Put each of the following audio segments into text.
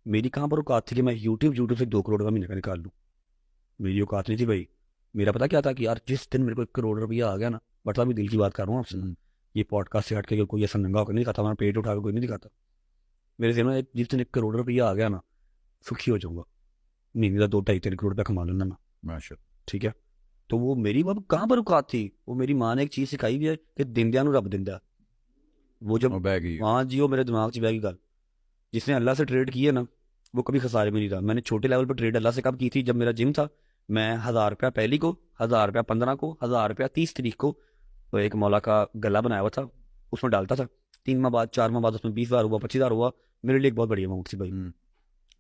میری کہاں پر اوقات تھی کہ میں یوٹیوب سے 2 کروڑ کا مہینے کا نکال لوں. میری اوقات نہیں تھی بھائی. میرا پتا کیا تھا کہ یار جس دن میرے کو 1 کروڑ روپیہ آ گیا نا, بٹ ابھی دل کی بات کر رہا ہوں آپ سے, یہ پوڈ کاسٹ سے ہٹ کے کوئی ایسا ننگا ہو کر نہیں دکھاتا, ہمارا پیٹ اٹھا کے کوئی نہیں دکھاتا. میرے ذہن میں جس دن 1 کروڑ روپیہ آ گیا نا, سکھی ہو جاؤں گا. مہینے کا 2-2.5-3 کروڑ روپیہ کما لوں گا میں, ماشاء اللہ. ٹھیک ہے. تو وہ میری اب کہاں پر اوقات تھی. وہ میری ماں نے ایک چیز سکھائی ہوئی ہے کہ دندیاں نو رب دندا. وہ جب وہاں جی وہ میرے دماغ 'چ بہ گئی گل, جس نے اللہ سے ٹریڈ کی ہے نا وہ کبھی خسارے میں نہیں رہا. میں نے چھوٹے لیول پہ ٹریڈ اللہ سے کب کی تھی, جب میرا جم تھا. میں 1000 روپیہ پہلی کو, 1000 روپیہ 15 کو, 1000 روپیہ 30 تاریخ کو ایک مولا کا گلا بنایا ہوا تھا, اس میں ڈالتا تھا. 3 ماہ بعد 4 ماہ بعد اس میں 20,000 ہوا, 25,000 ہوا. میرے لیے ایک بہت بڑی اماؤنٹ تھی بھائی.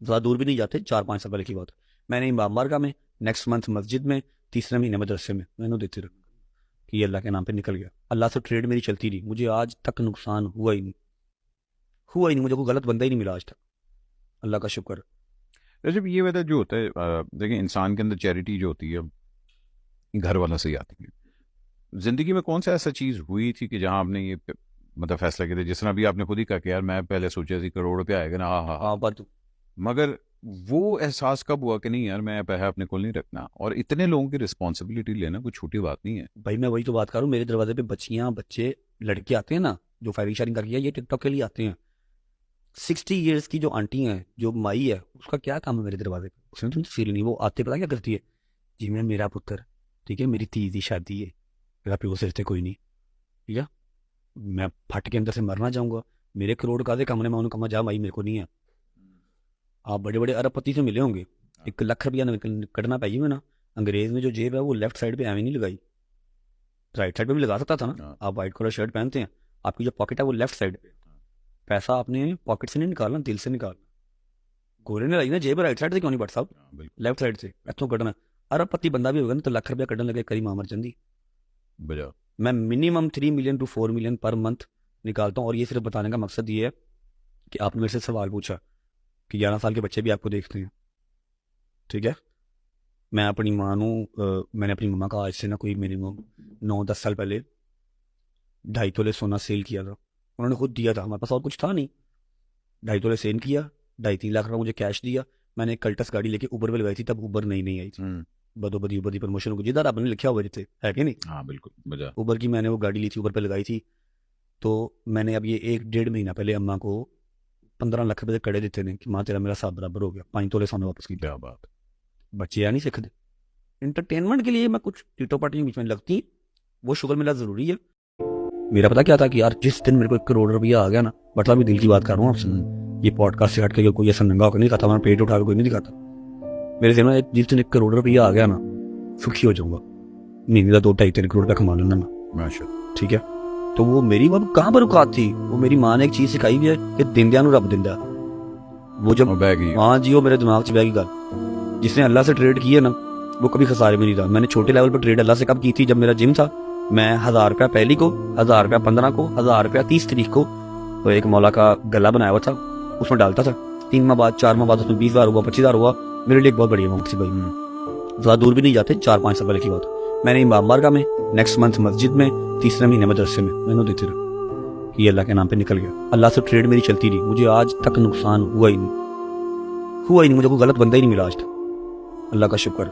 زیادہ دور بھی نہیں جاتے, 4-5 سال پہلے کی بات. میں نے امام بارگاہ میں, نیکسٹ منتھ مسجد میں, تیسرے مہینے مدرسے میں نے دیتے رہا کہ یہ اللہ کے نام پہ نکل گیا. اللہ سے ٹریڈ میری چلتی رہی, مجھے آج تک نقصان ہوا ہی نہیں, مجھے کوئی غلط بندہ ہی نہیں ملا آج تک. اللہ کا شکر. جب یہ ویسا جو ہوتا ہے, دیکھیں انسان کے اندر چیریٹی جو ہوتی ہے گھر والا سے ہی آتی ہے. زندگی میں کون سا ایسا چیز ہوئی تھی کہ جہاں آپ نے یہ مطلب فیصلہ کیا تھا, جس طرح ابھی آپ نے خود ہی کہا کہ یار میں پہلے سوچا تھی کروڑ روپیہ آئے گا نا, ہاں بات, مگر وہ احساس کب ہوا کہ نہیں یار میں پیسہ اپنے کو نہیں رکھنا, اور اتنے لوگوں کی رسپانسبلٹی لینا کوئی چھوٹی بات نہیں ہے بھائی. میں وہی تو بات کروں, میرے دروازے پہ بچیاں بچے لڑکے آتے ہیں نا جو فائرنگ شیئرنگ کر کے, یہ ٹک ٹاک کے لیے آتے ہیں. 60 ایئرس کی جو آنٹی ہیں, جو مائی ہے, اس کا کیا کام ہے میرے دروازے پہ, اس نے فیل نہیں. وہ آتے پتا کیا کرتی ہے, جی میں میرا پتر, ٹھیک ہے, میری تیزی شادی ہے, میرا پیو سے رشتے کوئی نہیں, ٹھیک ہے, میں پھٹ کے اندر سے مرنا چاہوں گا. میرے کروڑ کا دے کم نے, میں انہوں نے کہا جا بھائی میرے کو نہیں ہے. آپ بڑے بڑے ارب پتی سے ملے ہوں گے, 1 لاکھ روپیہ کٹنا پائی ہوئے نا. انگریز میں جو جیب ہے وہ لیفٹ سائڈ پہ ایویں نہیں لگائی, رائٹ سائڈ پہ بھی لگا سکتا تھا نا. آپ وائٹ کلر شرٹ پہنتے ہیں, آپ کی جو پاکٹ ہے وہ لیفٹ سائڈ پہ. پیسہ آپ نے پاکٹ سے نہیں نکالنا, دل سے نکالنا. گورے نے لائی نا جیب رائٹ سائڈ سے کیوں نہیں بٹ صاحب, لیفٹ سائڈ سے اتوں کٹنا. ارب پتی بندہ بھی ہوگا نا تو 1 لاکھ روپیہ کٹنے لگے کری مامر چندی. میں minimum 3 million to 4 million per month نکالتا ہوں. اور یہ صرف بتانے کا مقصد یہ ہے کہ آپ نے میرے سے سوال پوچھا کہ 11 سال کے بچے بھی آپ کو دیکھتے ہیں, ٹھیک ہے. میں اپنی ماں میں نے اپنی مما کا آج سے نا کوئی منیمم 9-10 سال پہلے 2.5 تولے سونا سیل کیا تھا. انہوں نے خود دیا تھا, ہمارے پاس اور کچھ تھا نہیں. 2.5 تولے سیل کیا, 2.5-3 لاکھ روپے مجھے کیش دیا. میں نے ایک کلٹس گاڑی لے کے اوبر پہ لگائی تھی, تب اوبر نہیں آئی تھی. بدو بدی اوبر کی پروموشن کو جدھر آپ نے لکھا ہوا جیسے ہے کہ نہیں, ہاں بالکل. اوبر کی میں نے وہ گاڑی لی تھی, اوبر پہ لگائی تھی. تو میں نے اب یہ 1-1.5 مہینہ پہلے اماں کو 15 لاکھ روپے کڑے دیتے ہیں کہ ماں تیرا میرا ساتھ برابر ہو گیا, 5 تولے سونا واپس کی. کیا بات. بچے یا نہیں سیکھتے. انٹرٹینمنٹ کے لیے میں کچھ ٹیٹو پارٹی بیچ میں لگتی, وہ شغل ملا ضروری ہے. میرا پتا کیا تھا کہ یار جس دن میرے کو 1 کروڑ روپیہ آ گیا نا, بٹ ابھی دل کی بات کر رہا ہوں آپ سے, یہ پوڈ کاسٹ سے ہٹ کے کوئی ایسا ننگا ہو کر نہیں دکھاتا, ہمارا پیٹ اٹھا کے کوئی نہیں دکھاتا. میرے ذہن میں جس دن 1 کروڑ روپیہ آ گیا نا, سکھی ہو جاؤں گا. مہینے کا 2-2.5-3 کروڑ روپیہ کما لوں گا میں, ماشاء اللہ. ٹھیک ہے. تو وہ میری اب کہاں پر اوقات تھی. وہ میری ماں نے ایک چیز سکھائی ہوئی ہے کہ دندیاں نو رب دندا. وہ جب ہاں جی وہ میرے دماغ 'چ بہ گئی گل, جس نے اللہ سے ٹریڈ کی ہے نا وہ کبھی خسارے میں نہیں رہا. میں نے چھوٹے لیول پہ ٹریڈ اللہ سے کب کی تھی, جب میرا جم تھا. میں 1000 روپیہ پہلی کو, 1000 روپیہ 15 کو, 1000 روپیہ 30 تاریخ کو ایک مولا کا گلا بنایا ہوا تھا, اس میں ڈالتا تھا. 3 ماہ بعد 4 ماہ بعد اس میں 20,000 ہوا, 25,000 ہوا. میرے لیے ایک بہت بڑی اماؤنٹ تھی بھائی. زیادہ دور بھی نہیں جاتے, 4-5 سال پہلے کی بات. میں نے امام بارگاہ میں, نیکسٹ منتھ مسجد میں, تیسرے مہینے مدرسے میں نے دیتے رہا کہ یہ اللہ کے نام پہ نکل گیا. اللہ سے ٹریڈ میری چلتی رہی, مجھے آج تک نقصان ہوا ہی نہیں. مجھے کوئی غلط بندہ ہی نہیں ملا آج تک. اللہ کا شکر.